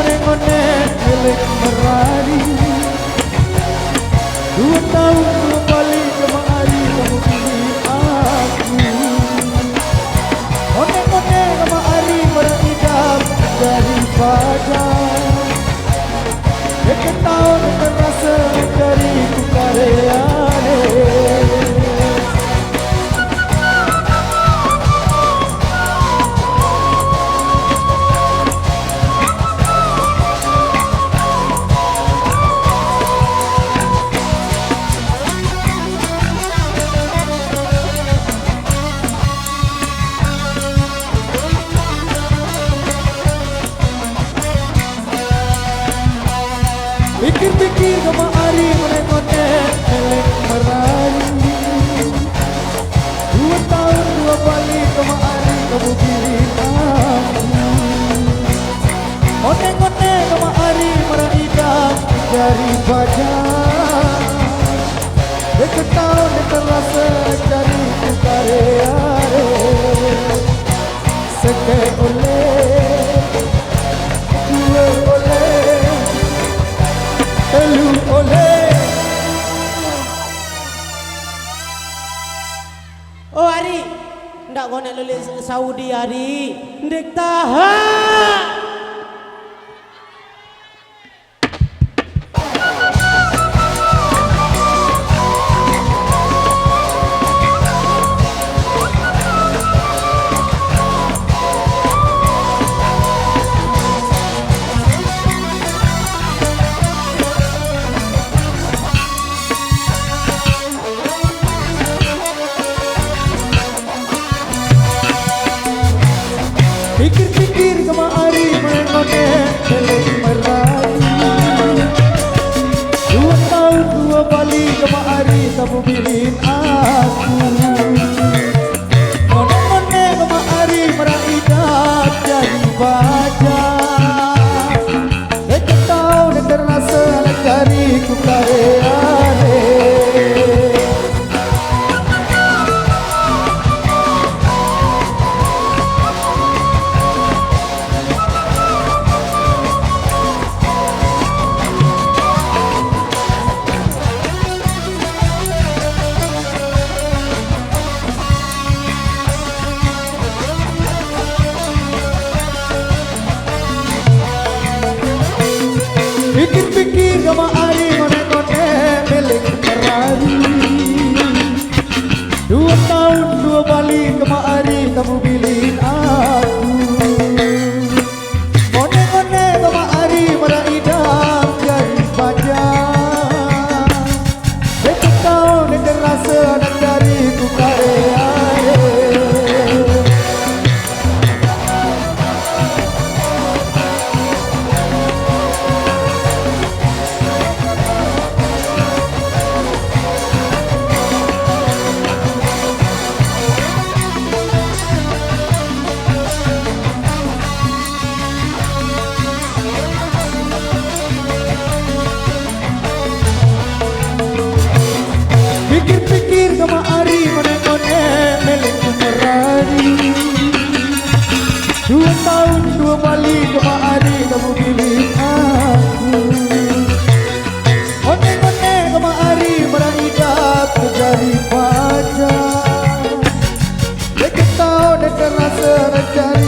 ngone-ngone milik merari. 2 tahun kembali kemari kamu pilih aku. Ngone-ngone kemari beridam dari fajar. 2 tahun terasa dariku karyane. Pikir-pikir kemari ngone-ngone milik merari. 2 tahun 2 kali kemari kamu pilih aku. Ngone-ngone kemari meridam dari fajar. 2 tahun terasa dari ku karyane. Seke oleh, dua oleh, telu oleh. Oh Ari, ndak kau nak lulus Saudi Ari, ndek tahan. Pikir-pikir kemari ngone milik merari. 2 tahun 2 kali kemari kamu pilih aku. Ngone-ngone kemari meridam jadi fajar. 2 tahun terasa dariku karyane. Pikir-pikir kemari ngone-ngone milik merari. 2 tahun 2 kali kemari kamu pilih aku. Ngone-ngone kemari meridam jadi fajar. 2 tahun terasa dariku karyane. Pikir-pikir kemari ngone-ngone milik merari. 2 tahun 2 kali kemari kamu pilih aku. Ngone-ngone kemari meridam jadi fajar. 2 tahun terasa dari